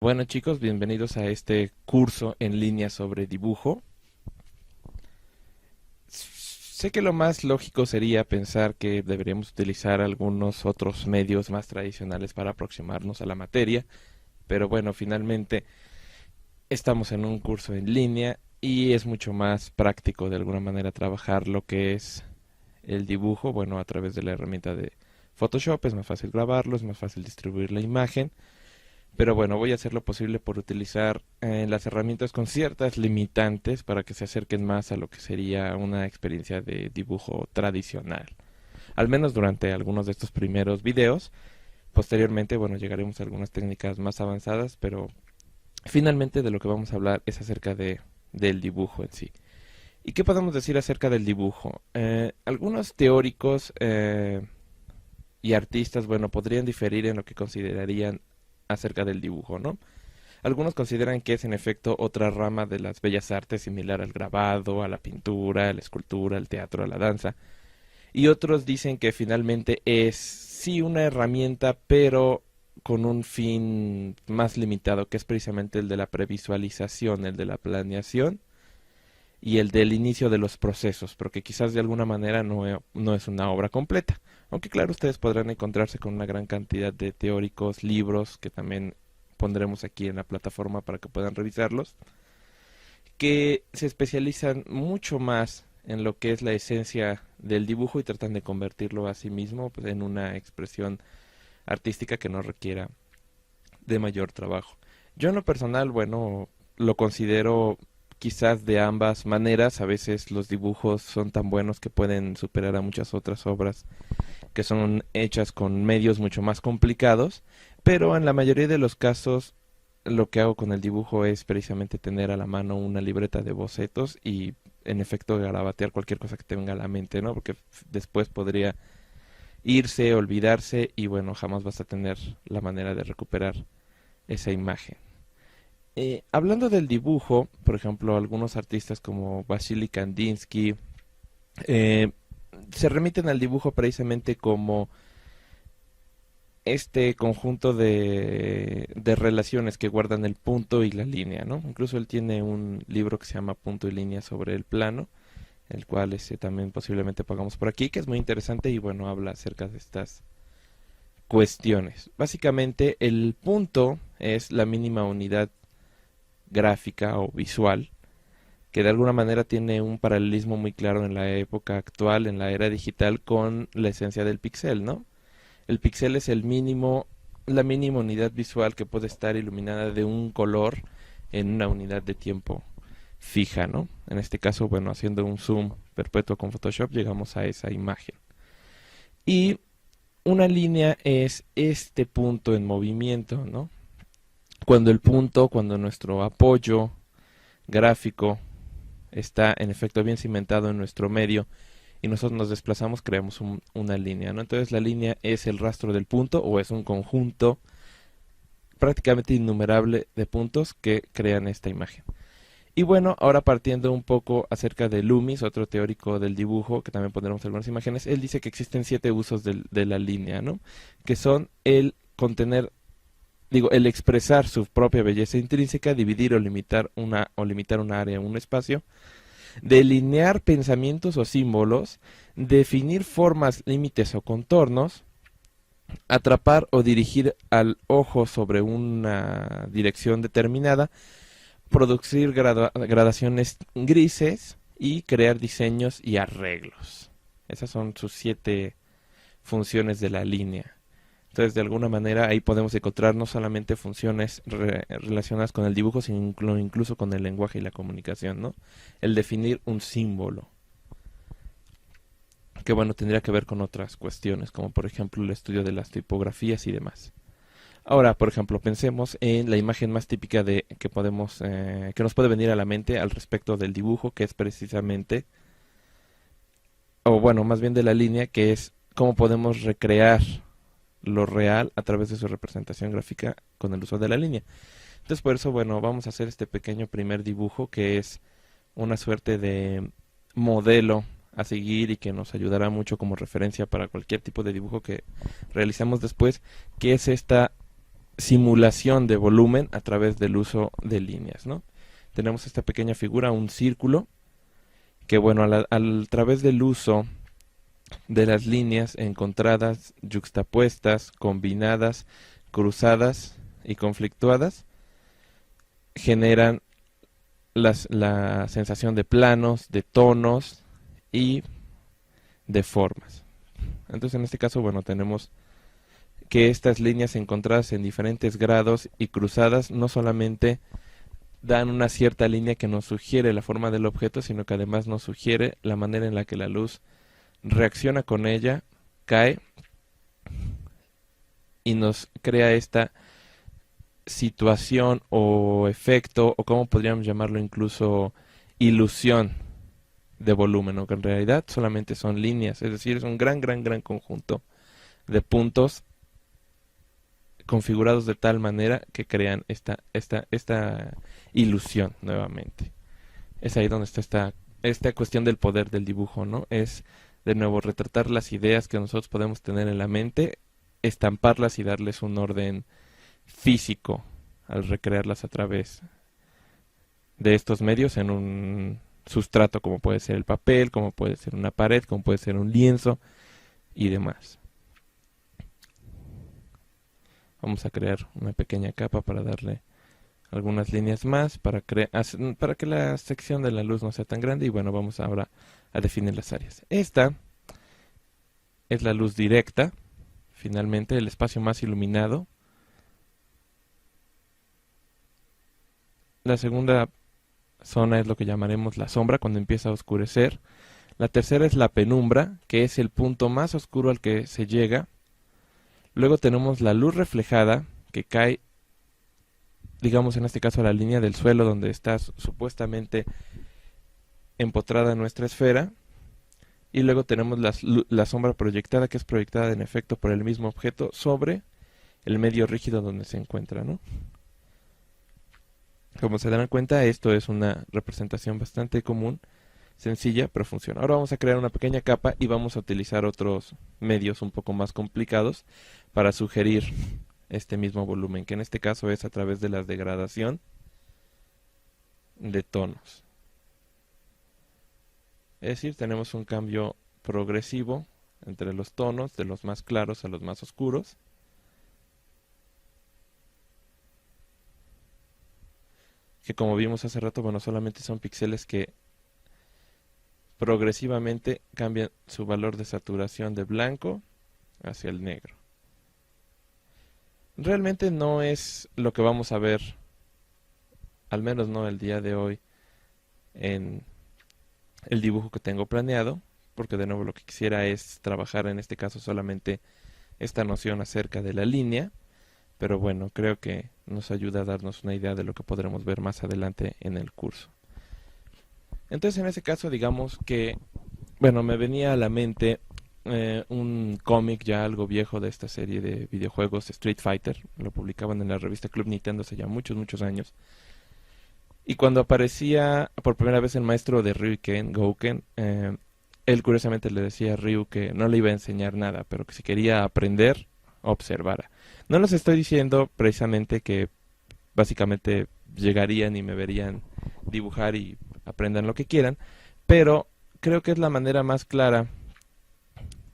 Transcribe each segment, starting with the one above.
Bueno chicos, bienvenidos a este curso en línea sobre dibujo. Sé que lo más lógico sería pensar que deberíamos utilizar algunos otros medios más tradicionales para aproximarnos a la materia, pero bueno, finalmente estamos en un curso en línea y es mucho más práctico de alguna manera trabajar lo que es el dibujo, bueno, a través de la herramienta de Photoshop. Es más fácil grabarlo, es más fácil distribuir la imagen. Pero bueno, voy a hacer lo posible por utilizar las herramientas con ciertas limitantes para que se acerquen más a lo que sería una experiencia de dibujo tradicional. Al menos durante algunos de estos primeros videos. Posteriormente, bueno, llegaremos a algunas técnicas más avanzadas, pero finalmente de lo que vamos a hablar es acerca del dibujo en sí. ¿Y qué podemos decir acerca del dibujo? Algunos teóricos y artistas, bueno, podrían diferir en lo que considerarían acerca del dibujo, ¿no? Algunos consideran que es en efecto otra rama de las bellas artes similar al grabado, a la pintura, a la escultura, al teatro, a la danza. Y otros dicen que finalmente es sí una herramienta, pero con un fin más limitado, que es precisamente el de la previsualización, el de la planeación y el del inicio de los procesos, porque quizás de alguna manera no es una obra completa. Aunque claro, ustedes podrán encontrarse con una gran cantidad de teóricos, libros, que también pondremos aquí en la plataforma para que puedan revisarlos, que se especializan mucho más en lo que es la esencia del dibujo y tratan de convertirlo a sí mismo pues, en una expresión artística que no requiera de mayor trabajo. Yo en lo personal, bueno, lo considero quizás de ambas maneras. A veces los dibujos son tan buenos que pueden superar a muchas otras obras que son hechas con medios mucho más complicados, pero en la mayoría de los casos lo que hago con el dibujo es precisamente tener a la mano una libreta de bocetos y en efecto garabatear cualquier cosa que te venga a la mente, ¿no? Porque después podría irse, olvidarse y bueno, jamás vas a tener la manera de recuperar esa imagen. Hablando del dibujo, por ejemplo, algunos artistas como Vasily Kandinsky eh, se remiten al dibujo precisamente como este conjunto de relaciones que guardan el punto y la línea, ¿no? Incluso él tiene un libro que se llama Punto y línea sobre el plano, el cual también posiblemente pagamos por aquí, que es muy interesante y bueno, habla acerca de estas cuestiones. Básicamente, el punto es la mínima unidad gráfica o visual que de alguna manera tiene un paralelismo muy claro en la época actual, en la era digital, con la esencia del píxel, ¿no? El píxel es la mínima unidad visual que puede estar iluminada de un color en una unidad de tiempo fija, ¿no? En este caso, bueno, haciendo un zoom perpetuo con Photoshop, llegamos a esa imagen. Y una línea es este punto en movimiento, ¿no? Cuando nuestro apoyo gráfico está en efecto bien cimentado en nuestro medio y nosotros nos desplazamos, creamos una línea, ¿no? Entonces la línea es el rastro del punto o es un conjunto prácticamente innumerable de puntos que crean esta imagen. Y bueno, ahora partiendo un poco acerca de Loomis, otro teórico del dibujo, que también pondremos algunas imágenes, él dice que existen 7 usos de la línea, ¿no? Que son el contener, digo, el expresar su propia belleza intrínseca, dividir o limitar una área, un espacio, delinear pensamientos o símbolos, definir formas, límites o contornos, atrapar o dirigir al ojo sobre una dirección determinada, producir gradaciones grises y crear diseños y arreglos. Esas son sus 7 funciones de la línea. Entonces, de alguna manera, ahí podemos encontrar no solamente funciones relacionadas con el dibujo, sino incluso con el lenguaje y la comunicación, ¿no? El definir un símbolo, que bueno, tendría que ver con otras cuestiones, como por ejemplo el estudio de las tipografías y demás. Ahora, por ejemplo, pensemos en la imagen más típica que nos puede venir a la mente al respecto del dibujo, que es precisamente, o bueno, más bien de la línea, que es cómo podemos recrear lo real a través de su representación gráfica con el uso de la línea. Entonces, por eso, bueno, vamos a hacer este pequeño primer dibujo que es una suerte de modelo a seguir y que nos ayudará mucho como referencia para cualquier tipo de dibujo que realicemos después, que es esta simulación de volumen a través del uso de líneas, ¿no? Tenemos esta pequeña figura, un círculo, que bueno, través del uso de las líneas encontradas, yuxtapuestas, combinadas, cruzadas y conflictuadas, generan la sensación de planos, de tonos y de formas. Entonces en este caso, bueno, tenemos que estas líneas encontradas en diferentes grados y cruzadas no solamente dan una cierta línea que nos sugiere la forma del objeto, sino que además nos sugiere la manera en la que la luz reacciona con ella, cae y nos crea esta situación o efecto, o como podríamos llamarlo incluso ilusión de volumen, o que en realidad solamente son líneas, es decir, es un gran conjunto de puntos configurados de tal manera que crean esta ilusión nuevamente. Es ahí donde está esta cuestión del poder del dibujo, ¿no? Es, de nuevo, retratar las ideas que nosotros podemos tener en la mente, estamparlas y darles un orden físico al recrearlas a través de estos medios en un sustrato como puede ser el papel, como puede ser una pared, como puede ser un lienzo y demás. Vamos a crear una pequeña capa para darle algunas líneas más para que la sección de la luz no sea tan grande. Y bueno, vamos ahora a definir las áreas. Esta es la luz directa, finalmente el espacio más iluminado. La segunda zona es lo que llamaremos la sombra, cuando empieza a oscurecer. La tercera es la penumbra, que es el punto más oscuro al que se llega. Luego tenemos la luz reflejada, que cae, digamos en este caso, a la línea del suelo donde está supuestamente empotrada nuestra esfera. Y luego tenemos la sombra proyectada, que es proyectada en efecto por el mismo objeto sobre el medio rígido donde se encuentra, ¿no? Como se darán cuenta, esto es una representación bastante común, sencilla, pero funciona. Ahora vamos a crear una pequeña capa y vamos a utilizar otros medios un poco más complicados para sugerir este mismo volumen, que en este caso es a través de la degradación de tonos. Es decir, tenemos un cambio progresivo entre los tonos, de los más claros a los más oscuros. Que como vimos hace rato, bueno, solamente son píxeles que progresivamente cambian su valor de saturación de blanco hacia el negro. Realmente no es lo que vamos a ver, al menos no el día de hoy, en el dibujo que tengo planeado, porque de nuevo lo que quisiera es trabajar en este caso solamente esta noción acerca de la línea, pero bueno, creo que nos ayuda a darnos una idea de lo que podremos ver más adelante en el curso. Entonces en ese caso digamos que, bueno, me venía a la mente un cómic ya algo viejo de esta serie de videojuegos, Street Fighter. Lo publicaban en la revista Club Nintendo hace ya muchos años. Y cuando aparecía por primera vez el maestro de Ryuken, Gouken, él curiosamente le decía a Ryu que no le iba a enseñar nada, pero que si quería aprender, observara. No les estoy diciendo precisamente que básicamente llegarían y me verían dibujar y aprendan lo que quieran, pero creo que es la manera más clara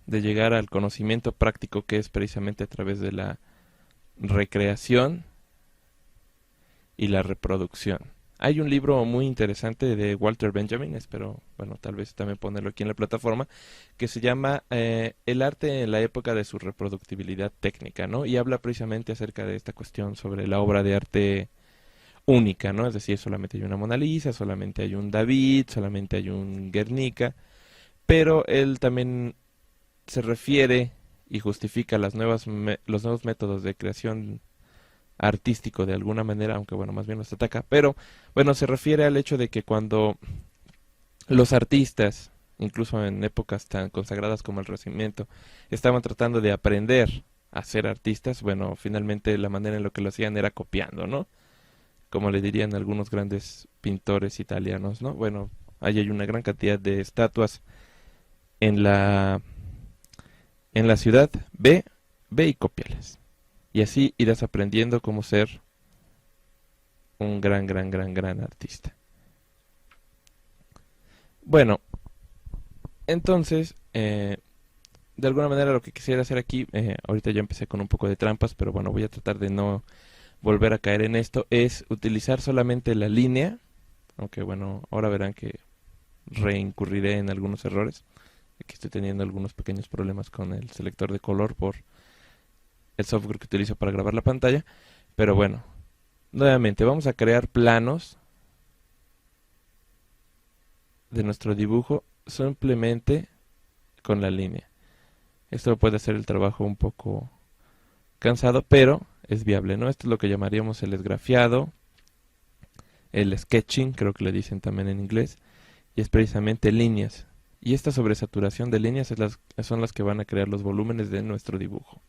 de llegar al conocimiento práctico, que es precisamente a través de la recreación y la reproducción. Hay un libro muy interesante de Walter Benjamin, espero, bueno, tal vez también ponerlo aquí en la plataforma, que se llama El arte en la época de su reproductibilidad técnica, ¿no? Y habla precisamente acerca de esta cuestión sobre la obra de arte única, ¿no? Es decir, solamente hay una Mona Lisa, solamente hay un David, solamente hay un Guernica, pero él también se refiere y justifica los nuevos métodos de creación artístico de alguna manera, aunque bueno, más bien los ataca, pero bueno, se refiere al hecho de que cuando los artistas, incluso en épocas tan consagradas como el Renacimiento, estaban tratando de aprender a ser artistas, bueno, finalmente la manera en la que lo hacían era copiando, ¿no? Como le dirían algunos grandes pintores italianos, ¿no? Bueno, ahí hay una gran cantidad de estatuas en la ciudad, ve y cópiales. y así irás aprendiendo cómo ser un gran artista. Bueno, entonces, de alguna manera lo que quisiera hacer aquí, ahorita ya empecé con un poco de trampas, pero bueno, voy a tratar de no volver a caer en esto, es utilizar solamente la línea, aunque bueno, ahora verán que reincurriré en algunos errores. Aquí estoy teniendo algunos pequeños problemas con el selector de color por el software que utilizo para grabar la pantalla, pero bueno, nuevamente vamos a crear planos de nuestro dibujo simplemente con la línea. Esto puede hacer el trabajo un poco cansado, pero es viable, ¿no? Esto es lo que llamaríamos el esgrafiado, el sketching, creo que le dicen también en inglés, y es precisamente líneas. Y esta sobresaturación de líneas son las que van a crear los volúmenes de nuestro dibujo.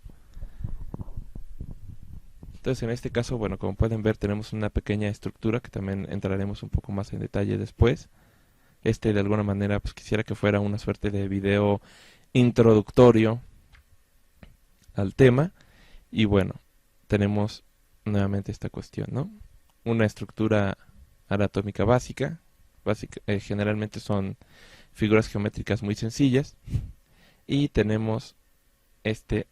Entonces en este caso, bueno, como pueden ver tenemos una pequeña estructura que también entraremos un poco más en detalle después. De alguna manera pues quisiera que fuera una suerte de video introductorio al tema. Y bueno, tenemos nuevamente esta cuestión, ¿no? Una estructura anatómica básica, generalmente son figuras geométricas muy sencillas, y tenemos este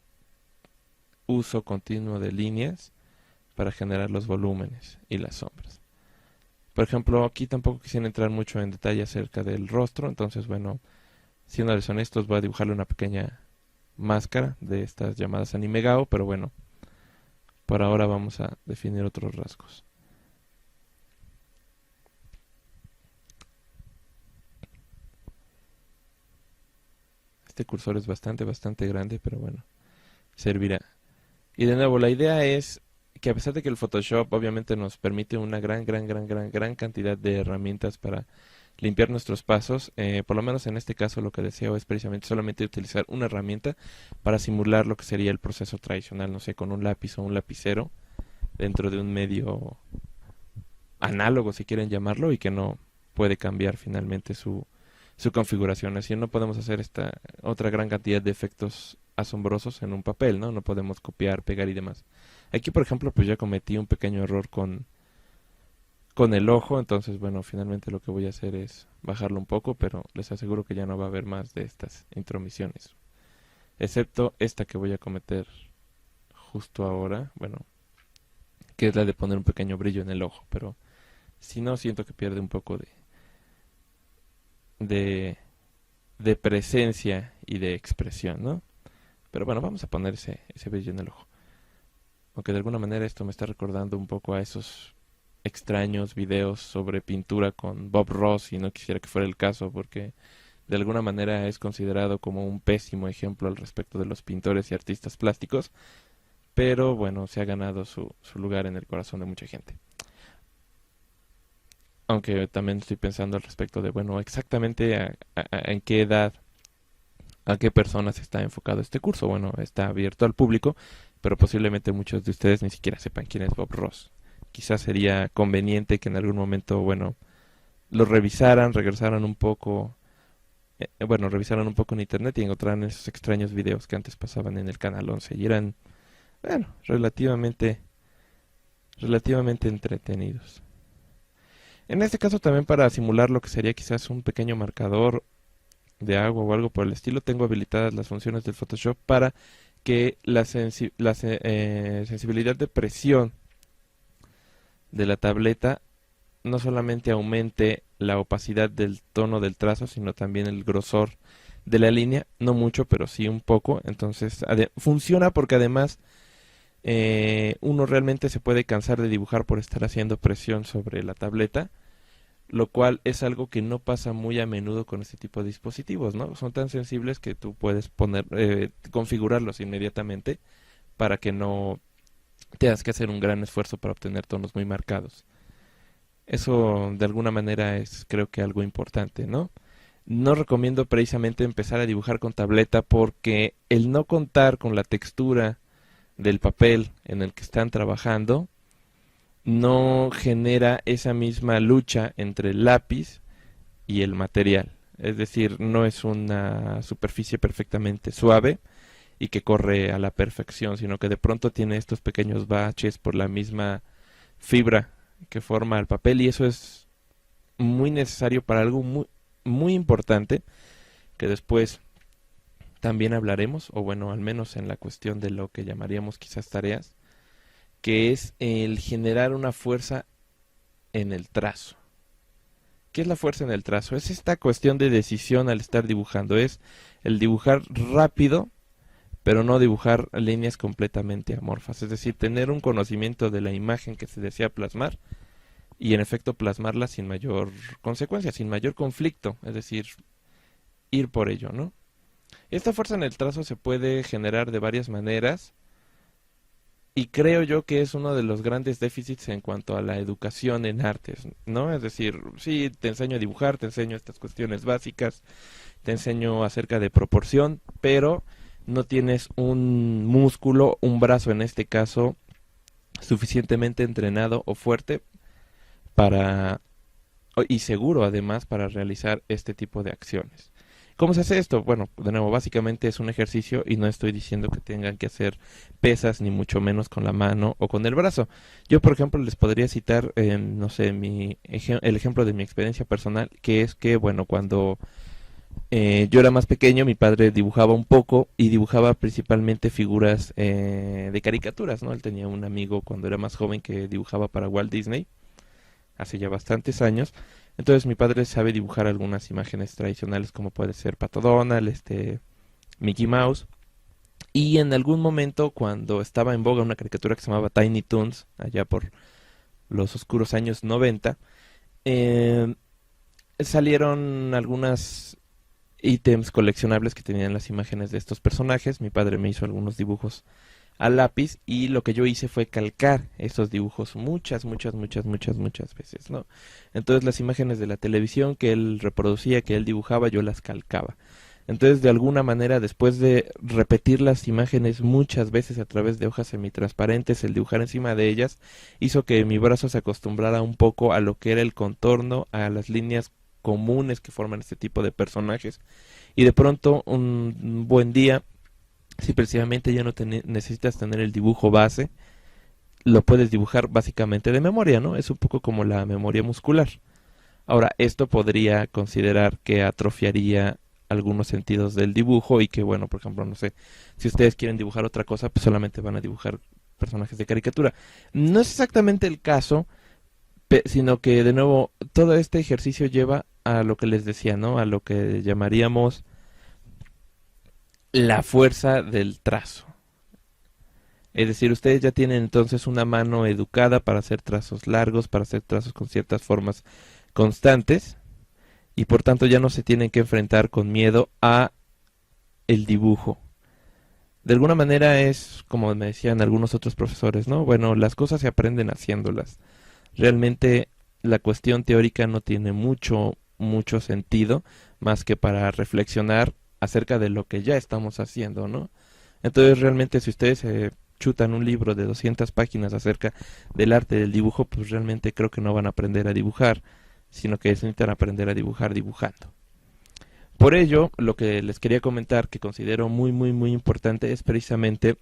uso continuo de líneas para generar los volúmenes y las sombras. Por ejemplo, aquí tampoco quisiera entrar mucho en detalle acerca del rostro, entonces bueno, siéndoles honestos, voy a dibujarle una pequeña máscara de estas llamadas anime gao, pero bueno, por ahora vamos a definir otros rasgos. Este cursor es bastante grande, pero bueno, servirá. Y de nuevo, la idea es que a pesar de que el Photoshop obviamente nos permite una gran cantidad de herramientas para limpiar nuestros pasos, por lo menos en este caso lo que deseo es precisamente solamente utilizar una herramienta para simular lo que sería el proceso tradicional, no sé, con un lápiz o un lapicero dentro de un medio análogo, si quieren llamarlo, y que no puede cambiar finalmente su configuración. Así no podemos hacer esta otra gran cantidad de efectos asombrosos en un papel, ¿no? No podemos copiar, pegar y demás. Aquí, por ejemplo, pues ya cometí un pequeño error con el ojo, entonces, bueno, finalmente lo que voy a hacer es bajarlo un poco, pero les aseguro que ya no va a haber más de estas intromisiones. Excepto esta que voy a cometer justo ahora, bueno, que es la de poner un pequeño brillo en el ojo, pero si no, siento que pierde un poco de presencia y de expresión, ¿no? Pero bueno, vamos a poner ese brillo en el ojo. Aunque de alguna manera esto me está recordando un poco a esos extraños videos sobre pintura con Bob Ross, y no quisiera que fuera el caso porque de alguna manera es considerado como un pésimo ejemplo al respecto de los pintores y artistas plásticos, pero bueno, se ha ganado su lugar en el corazón de mucha gente. Aunque también estoy pensando al respecto de, bueno, exactamente en qué edad, a qué personas está enfocado este curso. Bueno, está abierto al público, pero posiblemente muchos de ustedes ni siquiera sepan quién es Bob Ross. Quizás sería conveniente que en algún momento, bueno, lo revisaran, regresaran un poco, revisaran un poco en internet y encontraran esos extraños videos que antes pasaban en el Canal 11 y eran, bueno, relativamente entretenidos. En este caso también para simular lo que sería quizás un pequeño marcador de agua o algo por el estilo, tengo habilitadas las funciones del Photoshop para que la sensibilidad de presión de la tableta no solamente aumente la opacidad del tono del trazo, sino también el grosor de la línea, no mucho, pero sí un poco. Entonces funciona porque además uno realmente se puede cansar de dibujar por estar haciendo presión sobre la tableta, lo cual es algo que no pasa muy a menudo con este tipo de dispositivos, ¿no? Son tan sensibles que tú puedes configurarlos inmediatamente para que no tengas que hacer un gran esfuerzo para obtener tonos muy marcados. Eso de alguna manera es, creo que, algo importante, ¿no? No recomiendo precisamente empezar a dibujar con tableta porque el no contar con la textura del papel en el que están trabajando no genera esa misma lucha entre el lápiz y el material. Es decir, no es una superficie perfectamente suave y que corre a la perfección, sino que de pronto tiene estos pequeños baches por la misma fibra que forma el papel, y eso es muy necesario para algo muy importante que después también hablaremos, o bueno, al menos en la cuestión de lo que llamaríamos quizás tareas, que es el generar una fuerza en el trazo. ¿Qué es la fuerza en el trazo? Es esta cuestión de decisión al estar dibujando, es el dibujar rápido, pero no dibujar líneas completamente amorfas, es decir, tener un conocimiento de la imagen que se desea plasmar y en efecto plasmarla sin mayor consecuencia, sin mayor conflicto, es decir, ir por ello, ¿no? Esta fuerza en el trazo se puede generar de varias maneras y creo yo que es uno de los grandes déficits en cuanto a la educación en artes, ¿no? Es decir, sí, te enseño a dibujar, te enseño estas cuestiones básicas, te enseño acerca de proporción, pero no tienes un músculo, un brazo en este caso, suficientemente entrenado o fuerte para, y seguro además, para realizar este tipo de acciones. ¿Cómo se hace esto? Bueno, de nuevo, básicamente es un ejercicio y no estoy diciendo que tengan que hacer pesas, ni mucho menos con la mano o con el brazo. Yo, por ejemplo, les podría citar, no sé, el ejemplo de mi experiencia personal, que es que, bueno, cuando yo era más pequeño, mi padre dibujaba un poco y dibujaba principalmente figuras de caricaturas, ¿no? Él tenía un amigo cuando era más joven que dibujaba para Walt Disney, hace ya bastantes años. Entonces mi padre sabe dibujar algunas imágenes tradicionales como puede ser Pato Donald, Mickey Mouse. Y en algún momento cuando estaba en boga una caricatura que se llamaba Tiny Toons, allá por los oscuros años 90, eh, salieron algunas ítems coleccionables que tenían las imágenes de estos personajes. Mi padre me hizo algunos dibujos a lápiz y lo que yo hice fue calcar esos dibujos muchas veces, ¿no? Entonces las imágenes de la televisión que él reproducía, que él dibujaba, yo las calcaba. Entonces de alguna manera, después de repetir las imágenes muchas veces a través de hojas semitransparentes, el dibujar encima de ellas hizo que mi brazo se acostumbrara un poco a lo que era el contorno, a las líneas comunes que forman este tipo de personajes. Y de pronto un buen día, si precisamente ya no necesitas tener el dibujo base, lo puedes dibujar básicamente de memoria, ¿no? Es un poco como la memoria muscular. Ahora, esto podría considerar que atrofiaría algunos sentidos del dibujo y que, bueno, por ejemplo, no sé, si ustedes quieren dibujar otra cosa, pues solamente van a dibujar personajes de caricatura. No es exactamente el caso, sino que, de nuevo, todo este ejercicio lleva a lo que les decía, ¿no? A lo que llamaríamos la fuerza del trazo. Es decir, ustedes ya tienen entonces una mano educada para hacer trazos largos, para hacer trazos con ciertas formas constantes, y por tanto ya no se tienen que enfrentar con miedo a el dibujo. De alguna manera es como me decían algunos otros profesores, ¿no? Bueno, las cosas se aprenden haciéndolas. Realmente la cuestión teórica no tiene mucho sentido más que para reflexionar acerca de lo que ya estamos haciendo, ¿no? Entonces realmente si ustedes chutan un libro de 200 páginas acerca del arte del dibujo, pues realmente creo que no van a aprender a dibujar, sino que necesitan aprender a dibujar dibujando. Por ello, lo que les quería comentar que considero muy importante es precisamente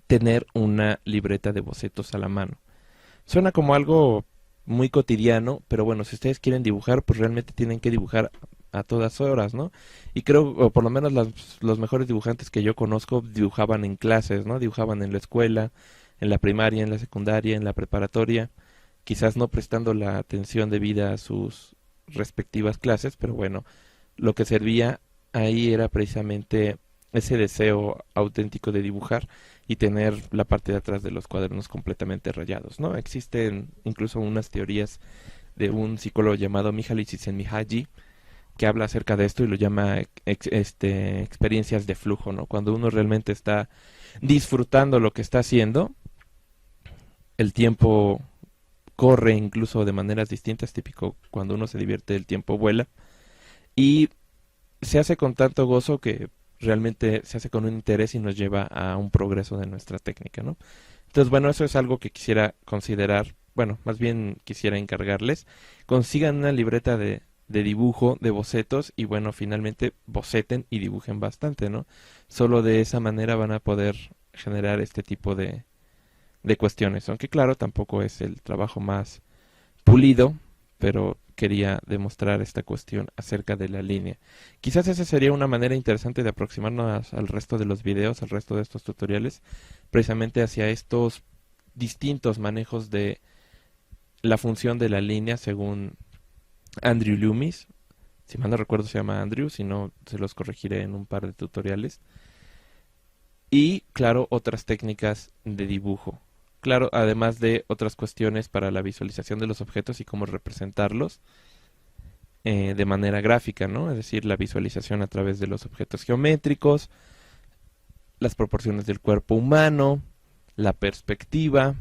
tener una libreta de bocetos a la mano. Suena como algo muy cotidiano, pero bueno, si ustedes quieren dibujar, pues realmente tienen que dibujar a todas horas, ¿no? Y creo, o por lo menos los mejores dibujantes que yo conozco dibujaban en clases, ¿no? Dibujaban en la escuela, en la primaria, en la secundaria, en la preparatoria, quizás no prestando la atención debida a sus respectivas clases, pero bueno, lo que servía ahí era precisamente ese deseo auténtico de dibujar y tener la parte de atrás de los cuadernos completamente rayados, ¿no? Existen incluso unas teorías de un psicólogo llamado Mihaly Csikszentmihalyi que habla acerca de esto y lo llama experiencias de flujo, ¿no? Cuando uno realmente está disfrutando lo que está haciendo, el tiempo corre incluso de maneras distintas, típico cuando uno se divierte el tiempo vuela y se hace con tanto gozo que realmente se hace con un interés y nos lleva a un progreso de nuestra técnica, ¿no? Entonces, bueno, eso es algo que quisiera considerar, bueno, más bien quisiera encargarles. Consigan una libreta de de dibujo, de bocetos, y bueno, finalmente boceten y dibujen bastante, ¿no? Solo de esa manera van a poder generar este tipo de cuestiones, aunque claro, tampoco es el trabajo más pulido, pero quería demostrar esta cuestión acerca de la línea. Quizás esa sería una manera interesante de aproximarnos al resto de los videos, al resto de estos tutoriales, precisamente hacia estos distintos manejos de la función de la línea según Andrew Loomis. Si mal no recuerdo se llama Andrew, si no se los corregiré en un par de tutoriales. Y claro, otras técnicas de dibujo. Claro, además de otras cuestiones para la visualización de los objetos y cómo representarlos de manera gráfica, ¿no? Es decir, la visualización a través de los objetos geométricos, las proporciones del cuerpo humano, la perspectiva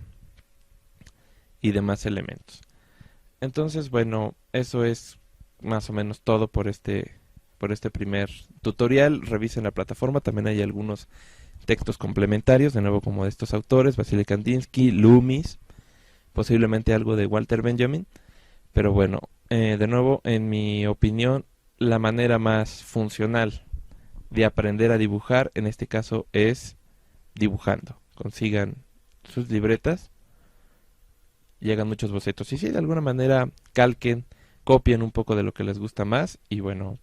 y demás elementos. Entonces, bueno, eso es más o menos todo por este primer tutorial. Revisen la plataforma, también hay algunos textos complementarios, de nuevo como de estos autores, Vasily Kandinsky, Loomis, posiblemente algo de Walter Benjamin, pero bueno, de nuevo, en mi opinión, la manera más funcional de aprender a dibujar, en este caso, es dibujando. Consigan sus libretas y hagan muchos bocetos. Y si de alguna manera calquen, copien un poco de lo que les gusta más, y bueno,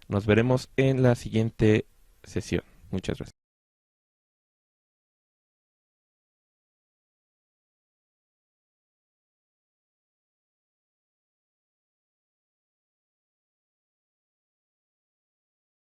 nos veremos en la siguiente sesión. Muchas gracias.